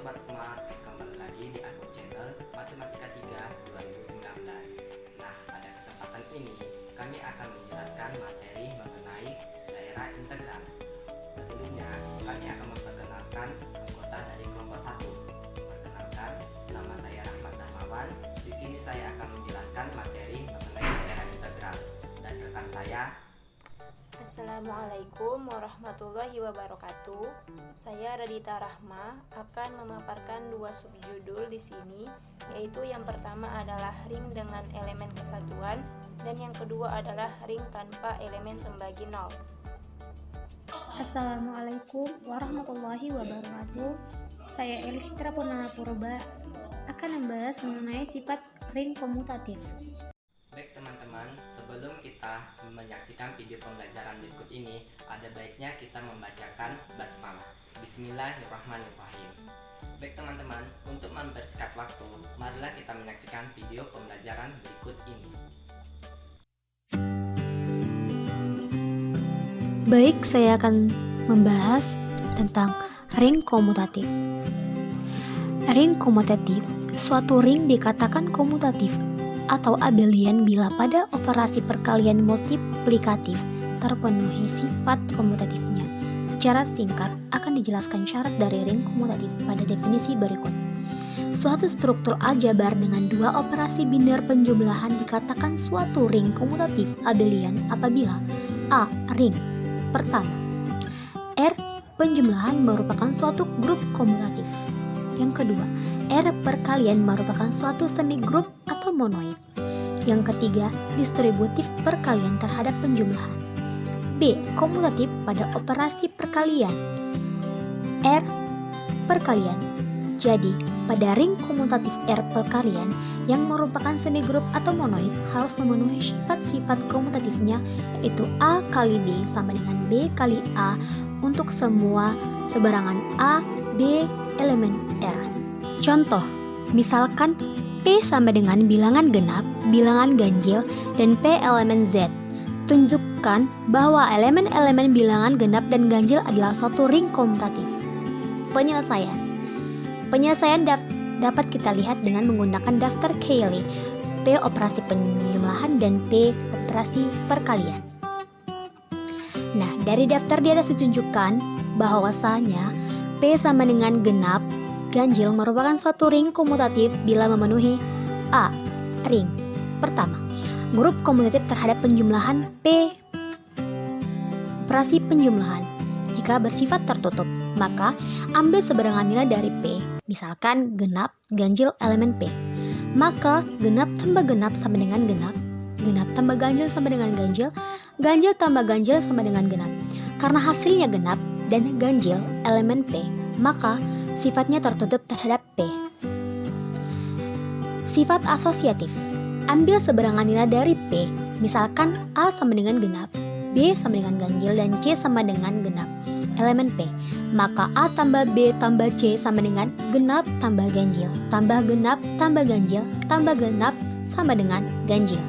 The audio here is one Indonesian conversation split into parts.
Sobat Smart, kembali lagi di aku channel Matematika 3 2019. Nah, pada kesempatan ini kami akan menjelaskan materi mengenai daerah integral. Sebelumnya, kami akan memperkenalkan anggota dari kelompok 1. Perkenalkan, nama saya Rahmat Darmawan. Di sini saya akan menjelaskan materi mengenai daerah integral. Dan rekan saya, Assalamualaikum warahmatullahi wabarakatuh. Saya Radita Rahma akan memaparkan dua subjudul di sini, yaitu yang pertama adalah ring dengan elemen kesatuan dan yang kedua adalah ring tanpa elemen pembagi nol. Assalamualaikum warahmatullahi wabarakatuh. Saya Elisitra Purnama Purba akan membahas mengenai sifat ring komutatif. baik teman-teman, sebelum kita menyaksikan video pembelajaran berikut ini, ada baiknya kita membacakan basmalah. Bismillahirrahmanirrahim. Baik teman-teman, untuk mempersingkat waktu, marilah kita menyaksikan video pembelajaran berikut ini. Baik, saya akan membahas tentang ring komutatif. Ring komutatif, suatu ring dikatakan komutatif atau abelian bila pada operasi perkalian multiplikatif terpenuhi sifat komutatifnya. Secara singkat akan dijelaskan syarat dari ring komutatif pada definisi berikut. Suatu struktur aljabar dengan dua operasi biner penjumlahan dikatakan suatu ring komutatif abelian apabila A. Ring pertama, R. Penjumlahan merupakan suatu grup komutatif. Yang kedua, R perkalian merupakan suatu semigrup atau monoid. Yang ketiga, distributif perkalian terhadap penjumlahan. B. Komutatif pada operasi perkalian. R perkalian. Jadi, pada ring komutatif R perkalian yang merupakan semigrup atau monoid harus memenuhi sifat-sifat komutatifnya, yaitu A kali B sama dengan B kali A untuk semua sebarangan A, B, elemen R. Contoh, misalkan P sama dengan bilangan genap, bilangan ganjil, dan P elemen Z. Tunjukkan bahwa elemen-elemen bilangan genap dan ganjil adalah suatu ring komutatif. Penyelesaian dapat kita lihat dengan menggunakan daftar Cayley, P operasi penjumlahan dan P operasi perkalian. Nah, dari daftar di atas ditunjukkan bahwasanya P sama dengan genap, ganjil merupakan suatu ring komutatif bila memenuhi A. Ring pertama, grup komutatif terhadap penjumlahan P operasi penjumlahan. Jika bersifat tertutup, maka ambil sebarangan nilai dari P. Misalkan genap, ganjil, elemen P. Maka genap tambah genap sama dengan genap, genap tambah ganjil sama dengan ganjil, ganjil tambah ganjil sama dengan genap. Karena hasilnya genap dan ganjil elemen P, maka sifatnya tertutup terhadap P. Sifat asosiatif. Ambil sebarangan nilai dari P. Misalkan A sama dengan genap, B sama dengan ganjil, dan C sama dengan genap elemen P. Maka A tambah B tambah C sama dengan genap tambah ganjil, tambah genap tambah ganjil, tambah genap sama dengan ganjil.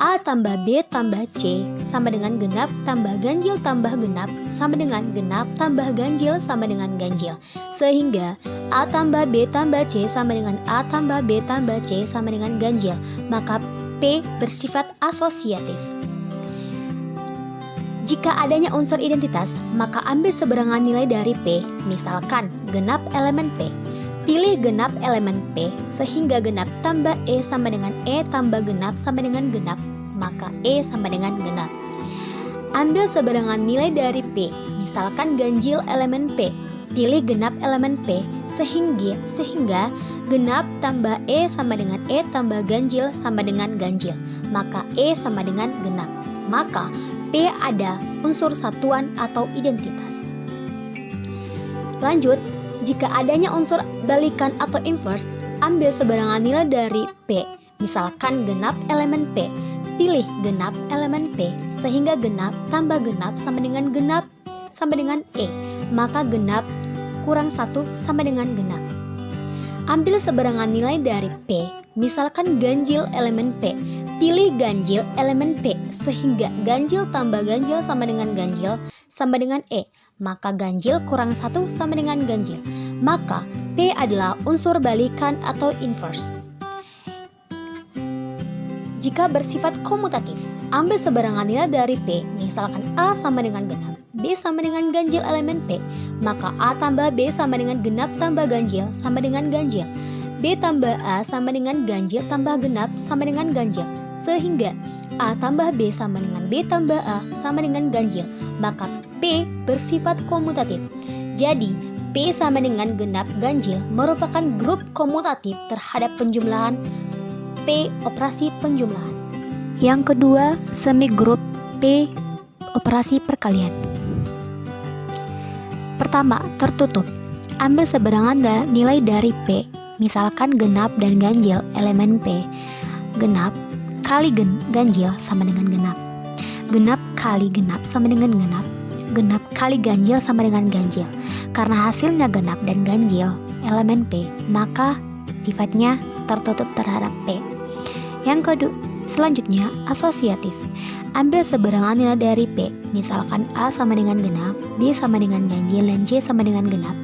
A tambah B tambah C sama dengan genap tambah ganjil tambah genap sama dengan genap tambah ganjil sama dengan ganjil. Sehingga A tambah B tambah C sama dengan A tambah B tambah C sama dengan ganjil. Maka P bersifat asosiatif. Jika adanya unsur identitas, maka ambil sebarangan nilai dari P. Misalkan genap elemen P. Pilih genap elemen P sehingga genap tambah E sama dengan E tambah genap sama dengan genap, maka E sama dengan genap. Ambil sebarangan nilai dari P, misalkan ganjil elemen P. Pilih genap elemen P sehingga genap tambah E sama dengan E tambah ganjil sama dengan ganjil, maka E sama dengan genap. Maka P ada unsur satuan atau identitas. Lanjut, jika adanya unsur balikan atau inverse, ambil sebarangan nilai dari P. Misalkan genap elemen P. Pilih genap elemen P sehingga genap tambah genap sama dengan E. Maka genap kurang 1 sama dengan genap. Ambil sebarangan nilai dari P. Misalkan ganjil elemen P. Pilih ganjil elemen P sehingga ganjil tambah ganjil sama dengan E. maka ganjil kurang 1 sama dengan ganjil. Maka P adalah unsur balikan atau inverse. Jika bersifat komutatif, ambil sebarangan nilai dari P, misalkan A sama dengan genap, B sama dengan ganjil elemen P, maka A tambah B sama dengan genap tambah ganjil sama dengan ganjil. B tambah A sama dengan ganjil tambah genap sama dengan ganjil. Sehingga A tambah B sama dengan B tambah A sama dengan ganjil, maka P bersifat komutatif. Jadi, P sama dengan genap ganjil merupakan grup komutatif terhadap penjumlahan P operasi penjumlahan. Yang kedua, semigrup P operasi perkalian. Pertama, tertutup. Ambil sebarangan nilai dari P, misalkan genap dan ganjil elemen P. Genap kali ganjil sama dengan genap. Genap kali genap sama dengan genap. Genap kali ganjil sama dengan ganjil. Karena hasilnya genap dan ganjil elemen P, maka sifatnya tertutup terhadap P. Yang kedua, selanjutnya asosiatif. Ambil sebarangan nilai dari P, misalkan A sama dengan genap, B sama dengan ganjil, dan C sama dengan genap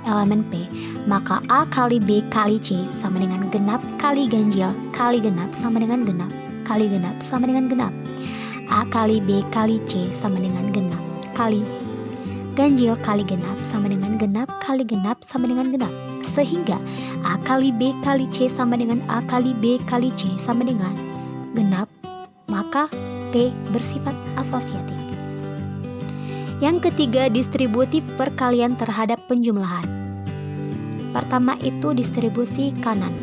elemen P, maka A kali B kali C sama dengan genap kali ganjil kali genap sama dengan genap kali genap sama dengan genap. A kali B kali C sama dengan genap kali ganjil kali genap sama dengan genap kali genap sama dengan genap. Sehingga A kali B kali C sama dengan A kali B kali C sama dengan genap, maka P bersifat asosiatif. Yang ketiga, distributif perkalian terhadap penjumlahan. Pertama itu distribusi kanan.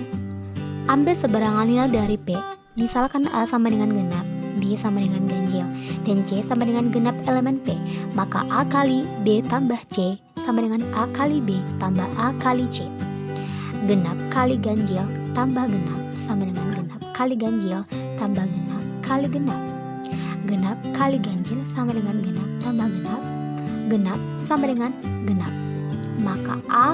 Ambil sebarangan nilai dari P, misalkan A sama dengan genap, B sama dengan ganjil, dan C sama dengan genap elemen P, maka A kali B tambah C sama dengan A kali B tambah A kali C. Genap kali ganjil tambah genap sama dengan genap kali ganjil tambah genap kali genap. Genap kali ganjil sama dengan genap tambah genap. Genap sama dengan genap. Maka A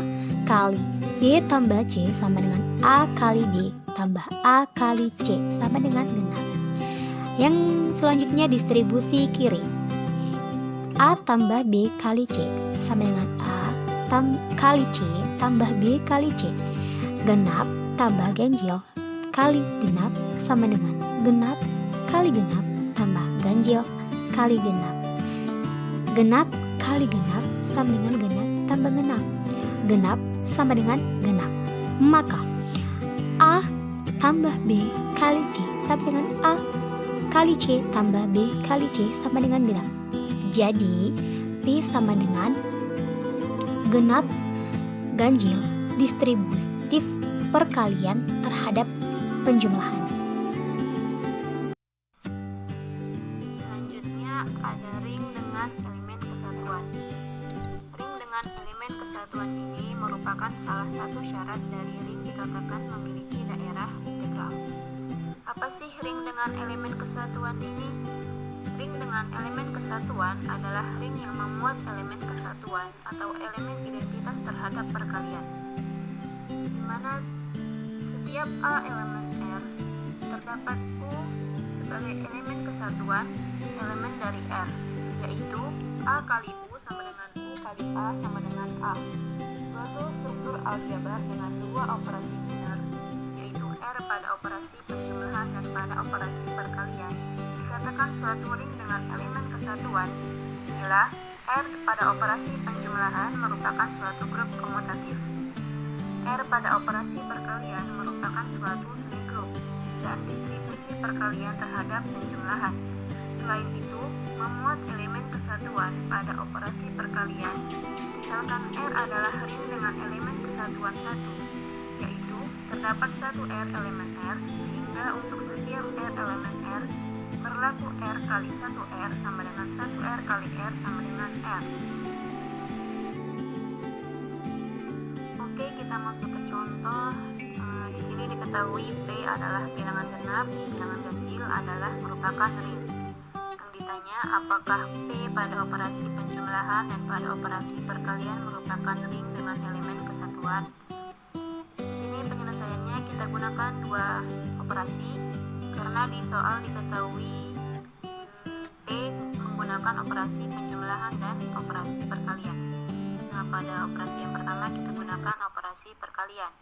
kali B tambah C sama dengan A kali B tambah A kali C sama dengan genap. Yang selanjutnya distribusi kiri. A tambah B kali C sama dengan A kali C tambah B kali C. Genap tambah ganjil kali genap sama dengan genap kali genap tambah ganjil kali genap. Genap kali genap sama dengan genap tambah genap. Genap sama dengan genap. Maka A tambah B kali C sama dengan A kali C tambah B kali C sama dengan genap. Jadi P sama dengan genap ganjil distributif perkalian terhadap penjumlahan. Selanjutnya ada ring dengan elemen kesatuan. Ring dengan elemen kesatuan ini merupakan salah satu syarat dari ring dikatakan memiliki daerah integral. Apa sih ring dengan elemen kesatuan ini? Ring dengan elemen kesatuan adalah ring yang memuat elemen kesatuan atau elemen identitas terhadap perkalian, di mana setiap A elemen R terdapat U sebagai elemen kesatuan elemen dari R, yaitu A kali U sama dengan U kali A sama dengan A. Suatu struktur aljabar dengan dua operasi biner, yaitu R pada operasi penjumlahan dan pada operasi perkalian, dikatakan suatu ring dengan elemen kesatuan bila R pada operasi penjumlahan merupakan suatu grup komutatif, R pada operasi perkalian merupakan suatu semigrup, dan distribusi perkalian terhadap penjumlahan. Selain itu, memuat elemen kesatuan pada operasi perkalian, misalkan R adalah ring dengan elemen kesatuan 1, yaitu terdapat 1 R elemen R, hingga untuk setiap R elemen R berlaku R kali 1 R sama dengan 1 R kali R sama dengan R. Oke, kita masuk ke contoh. Di sini diketahui P adalah bilangan genap, bilangan ganjil adalah merupakan ring. Yang ditanya, apakah P pada operasi penjumlahan dan pada operasi perkalian merupakan ring dengan elemen kesatuan? Di sini penyelesaiannya kita gunakan dua operasi, karena di soal diketahui P menggunakan operasi penjumlahan dan operasi perkalian. pada operasi yang pertama kita gunakan operasi perkalian.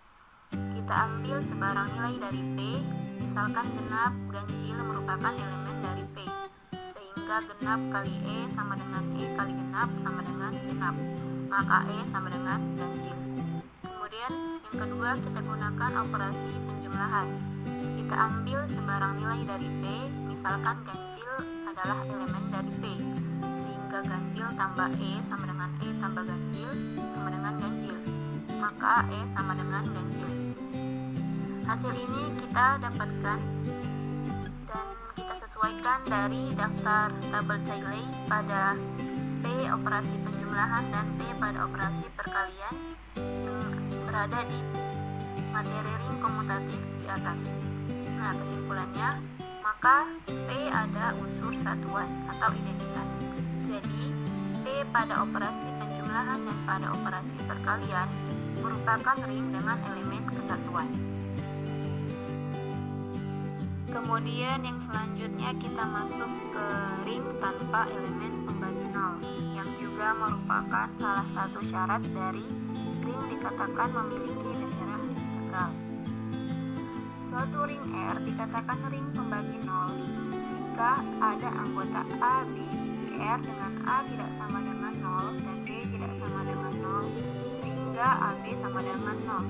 Kita ambil sebarang nilai dari P, misalkan genap ganjil merupakan elemen dari P, sehingga genap kali E sama dengan E kali genap sama dengan genap, maka E sama dengan ganjil. Kemudian yang kedua kita gunakan operasi penjumlahan. Kita ambil sebarang nilai dari P, misalkan ganjil adalah elemen dari P, sehingga ganjil tambah E sama dengan E tambah ganjil sama dengan ganjil, maka E sama dengan ganjil. Hasil ini kita dapatkan dan kita sesuaikan dari daftar tabel Cayley pada P operasi penjumlahan dan P pada operasi perkalian yang berada di materi ring komutatif di atas. Nah, kesimpulannya, maka P ada unsur satuan atau identitas. Jadi, P pada operasi penjumlahan dan pada operasi perkalian merupakan ring dengan elemen kesatuan. Kemudian yang selanjutnya kita masuk ke ring tanpa elemen pembagi nol, yang juga merupakan salah satu syarat dari ring dikatakan memiliki daerah integral. Suatu ring R dikatakan ring pembagi nol jika ada anggota A, B, C, R dengan A tidak sama dengan 0 dan B tidak sama dengan 0, sehingga AB sama dengan 0.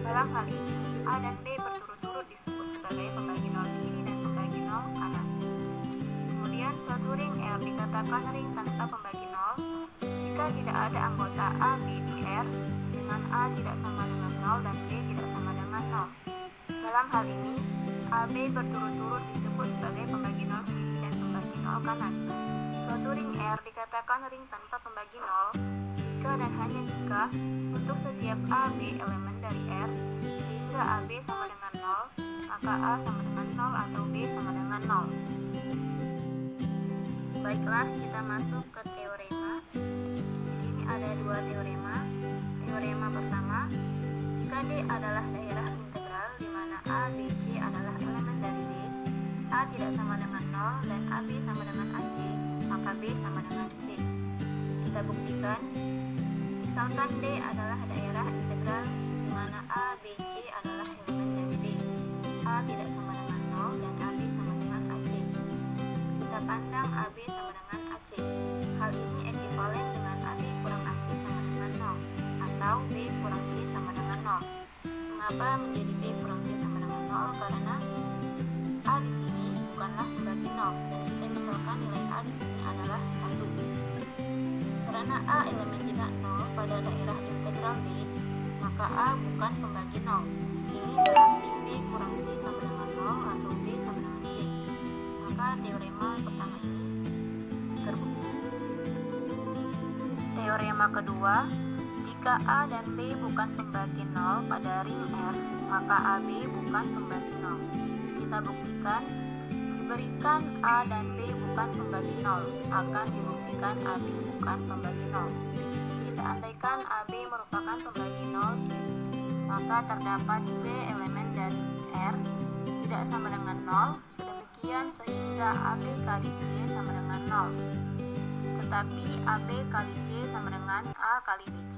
Dalam hal ini, A dan B berturut-turut disebut sebagai pembagi nol kiri dan pembagi nol kanan. Kemudian suatu ring R dikatakan ring tanpa pembagi nol jika tidak ada anggota A, B, di R dengan A tidak sama dengan 0 dan B tidak sama dengan 0. Dalam hal ini, AB berturut-turut disebut sebagai pembagi nol kiri dan pembagi nol kanan. Suatu ring R dikatakan ring tanpa pembagi nol jika dan hanya jika untuk setiap AB elemen dari R sehingga AB sama dengan 0, maka A sama dengan 0 atau B sama dengan 0. Baiklah, kita masuk ke teorema. Di sini ada dua teorema. Teorema pertama, jika D adalah daerah integral di mana A, B, C adalah elemen dari D, A tidak sama dengan 0 dan AB sama dengan AC, maka B sama dengan C. Kita buktikan. Misalkan D adalah daerah integral di mana A, B, C adalah elemen dari D. A tidak sama dengan 0 dan AB sama dengan AC. Kita pandang AB sama dengan AC. Hal ini ekuivalen dengan AB kurang AC sama dengan 0 atau B kurang C sama dengan 0. Mengapa menjadi B kurang C sama dengan 0? Karena A di sini bukanlah pembagi 0 dan kita misalkan nilai A di sini adalah 1. Karena A elemen tidak 0 pada daerah integral D, maka A bukan pembagi 0. Ini berarti B kurang C sama dengan 0 atau B sama dengan C. Maka teorema pertama ini terbukti. Teorema kedua, jika A dan B bukan pembagi 0 pada ring R, maka AB bukan pembagi 0. Kita buktikan, diberikan A dan B bukan pembagi 0, akan dibuktikan AB bukan pembagi 0. Kita andaikan AB merupakan pembagi 0, maka terdapat C elemen dari R tidak sama dengan 0, sedemikian sehingga AB kali C sama dengan 0. Tetapi AB kali C sama dengan A kali BC.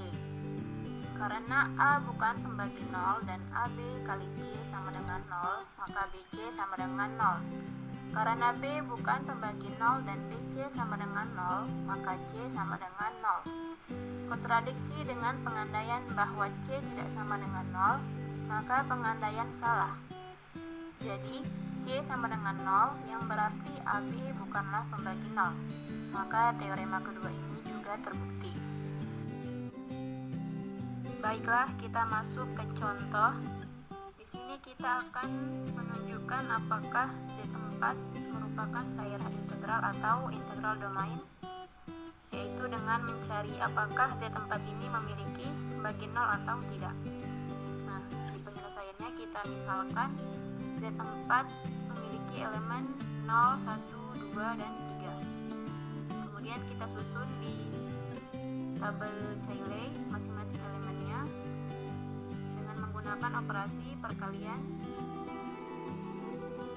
Karena A bukan pembagi 0 dan AB kali C sama dengan 0, maka BC sama dengan 0. Karena B bukan pembagi 0 dan BC sama dengan 0, maka C sama dengan 0. Kontradiksi dengan pengandaian bahwa C tidak sama dengan 0, maka pengandaian salah. Jadi, C sama dengan 0 yang berarti AB bukanlah pembagi 0. Maka teorema kedua ini juga terbukti. Baiklah, kita masuk ke contoh. Di sini kita akan menunjukkan apakah Z4 merupakan daerah integral atau integral domain, yaitu dengan mencari apakah Z4 ini memiliki pembagi 0 atau tidak. Nah, di penyelesaiannya kita misalkan Z4 memiliki elemen 0, 1, 2, dan 3. Kemudian kita susun di tabel Cayley masing-masing elemennya dengan menggunakan operasi perkalian,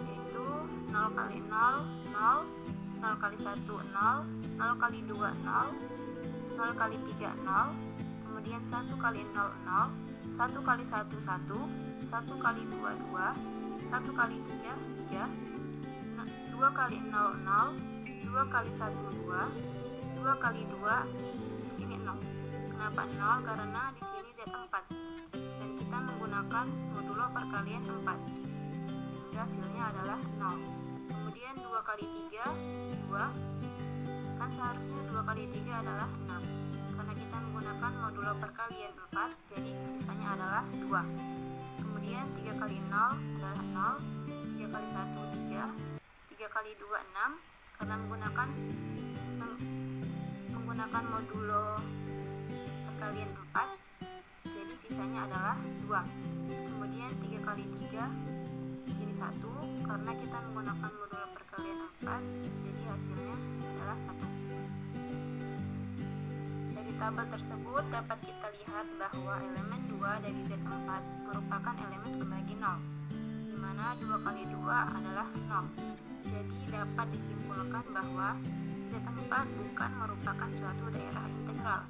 yaitu 0 kali 0, 0, 0 kali 1, 0, 0 kali 2, 0, 0 kali 3, 0, kemudian 1 kali 0, 0, 1 kali 1, 1, 1 kali 2, 2, 1 kali 3, 3, 2 kali 0, 0, 2 kali 1, 2, 2 kali 2, di sini 0. Kenapa 0? Karena di sini Z4 dan kita menggunakan modulo perkalian 4 sehingga hasilnya adalah 0. Kemudian 2 kali 3, 2, kan seharusnya 2 kali 3 adalah 6. Karena kita menggunakan modulo perkalian 4, jadi sisanya adalah 2. Kemudian 3 kali 0 adalah 0, 3 kali 1, 3, 3 kali 2, 6. Karena menggunakan modulo perkalian 4, jadi sisanya adalah 2. Kemudian 3 kali 3, di sini 1, karena kita menggunakan modulo perkalian 4, jadi hasilnya adalah 1. Dari tabel tersebut dapat kita lihat bahwa elemen 2 dari Z4 merupakan elemen pembagi 0, di mana 2 kali 2 adalah 0. Jadi dapat disimpulkan bahwa Z4 bukan merupakan suatu daerah integral,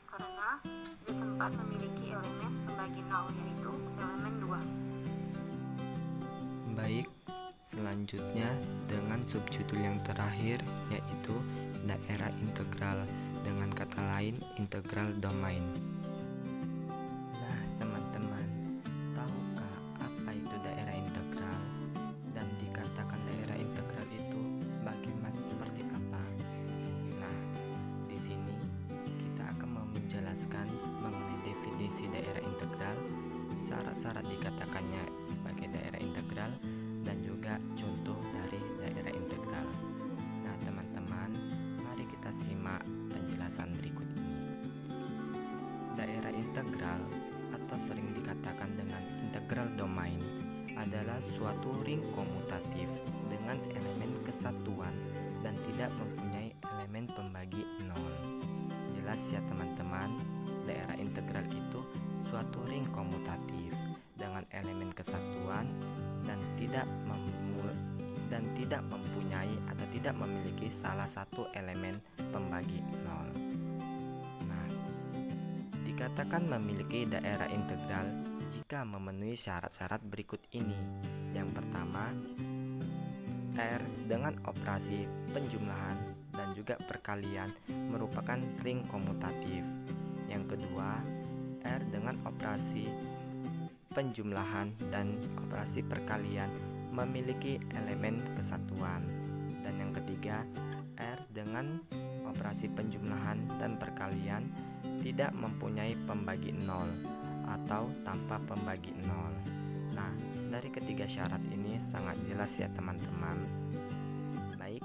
karena Z4 memiliki elemen pembagi 0, yaitu elemen 2. Baik, selanjutnya dengan subjudul yang terakhir yaitu daerah integral, dengan kata lain integral domain. Nah, teman-teman, tahukah apa itu daerah integral dan dikatakan daerah integral itu seperti apa? Nah, di sini kita akan menjelaskan mengenai definisi daerah integral, syarat-syarat dikatakannya sebagai daerah integral, dan juga contoh dari daerah integral. Nah, teman-teman, mari kita simak penjelasan berikut ini. Daerah integral atau sering dikatakan dengan integral domain adalah suatu ring komutatif dengan elemen kesatuan dan tidak mempunyai elemen pembagi 0. Jelas ya teman-teman, daerah integral itu suatu ring komutatif dengan elemen kesatuan dan tidak mempunyai atau tidak memiliki salah satu elemen pembagi 0. Nah, dikatakan memiliki daerah integral jika memenuhi syarat-syarat berikut ini. Yang pertama, R dengan operasi penjumlahan dan juga perkalian merupakan ring komutatif. Yang kedua, R dengan operasi penjumlahan dan operasi perkalian memiliki elemen kesatuan. Dan yang ketiga, R dengan operasi penjumlahan dan perkalian tidak mempunyai pembagi 0 atau tanpa pembagi 0. Nah, dari ketiga syarat ini sangat jelas ya teman-teman. Baik,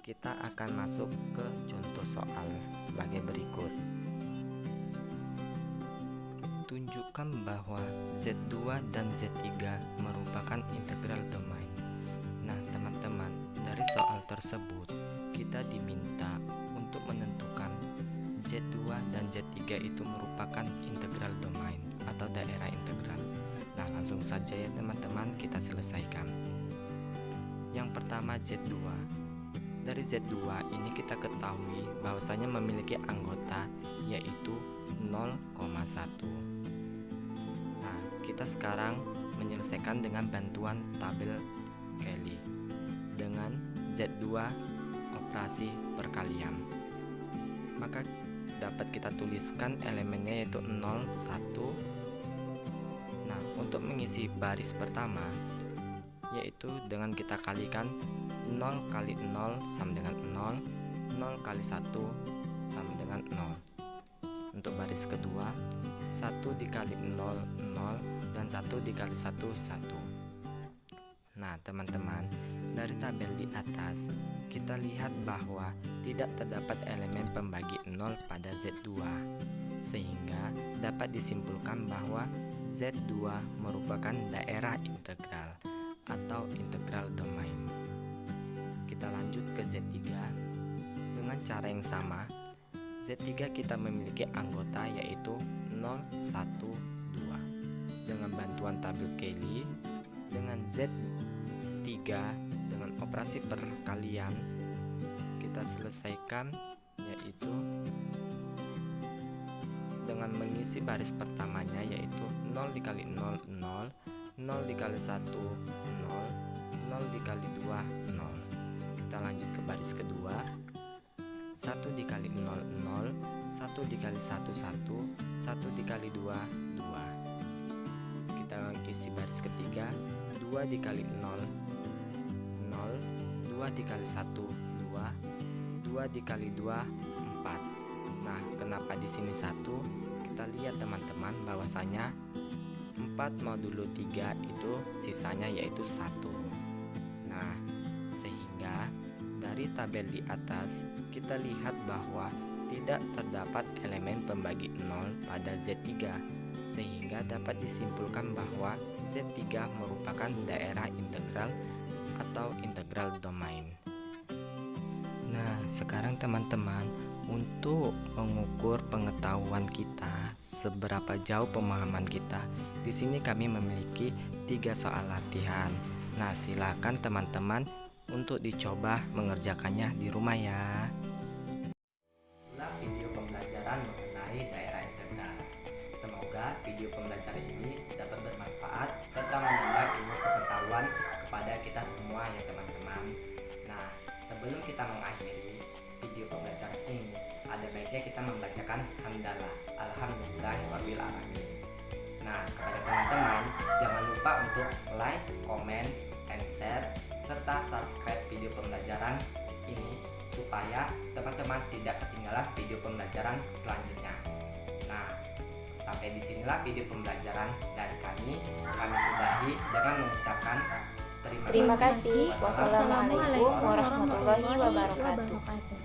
kita akan masuk ke contoh soal sebagai berikut. Tunjukkan bahwa Z2 dan Z3 merupakan integral domain. Nah, teman-teman, dari soal tersebut kita diminta untuk menentukan Z2 dan Z3 itu merupakan integral domain atau daerah integral. Nah, langsung saja ya teman-teman, kita selesaikan. Yang pertama, Z2. Dari Z2 ini kita ketahui bahwasanya memiliki anggota yaitu 0,1. Nah, kita sekarang menyelesaikan dengan bantuan tabel Kelly dengan Z2 operasi perkalian. Maka dapat kita tuliskan elemennya yaitu 0, 1. Nah, untuk mengisi baris pertama yaitu dengan kita kalikan 0 kali 0 sama dengan 0, 0 kali 1 sama dengan 0. Untuk baris kedua, 1 dikali 0, 0, dan 1 dikali 1, 1. Nah, teman-teman, dari tabel di atas kita lihat bahwa tidak terdapat elemen pembagi 0 pada Z2, sehingga dapat disimpulkan bahwa Z2 merupakan daerah integral atau integral domain. Kita lanjut ke Z3 dengan cara yang sama. Z3 kita memiliki anggota yaitu 0, 1, 2. Dengan bantuan tabel Kelly dengan Z3 dengan operasi perkalian kita selesaikan yaitu dengan mengisi baris pertamanya, yaitu 0 dikali 0, 0, 0 dikali 1, 0, 0 dikali 2, 0. Kita lanjut ke baris kedua. 1 dikali 0, 0, 1 dikali 1, 1, 1 dikali 2, 2. Kita isi baris ketiga. 2 dikali 0, 0, 2 dikali 1, 2, 2 dikali 2, 4. Nah, kenapa di sini 1? Kita lihat teman-teman bahwasanya 4 modulo 3 itu sisanya yaitu 1. Nah, sehingga dari tabel di atas kita lihat bahwa tidak terdapat elemen pembagi 0 pada Z3, sehingga dapat disimpulkan bahwa Z3 merupakan daerah integral atau integral domain. Nah, sekarang teman-teman, untuk mengukur pengetahuan kita seberapa jauh pemahaman kita, di sini kami memiliki 3 soal latihan. Nah, silakan teman-teman untuk dicoba mengerjakannya di rumah ya. Inilah video pembelajaran mengenai daerah integral. Semoga video pembelajaran ini dapat bermanfaat serta menambah ilmu pengetahuan kepada kita semua ya teman-teman. Nah, sebelum kita mengakhiri video pembelajaran ini, ada baiknya kita membacakan hamdalah alhamdulillahirabbil alamin. Nah, kepada teman-teman jangan lupa untuk like, comment, and share serta subscribe video pembelajaran ini supaya teman-teman tidak ketinggalan video pembelajaran selanjutnya. Nah, sampai disinilah video pembelajaran dari kami. Kami sudahi dengan mengucapkan Terima kasih. Wassalamualaikum warahmatullahi wabarakatuh.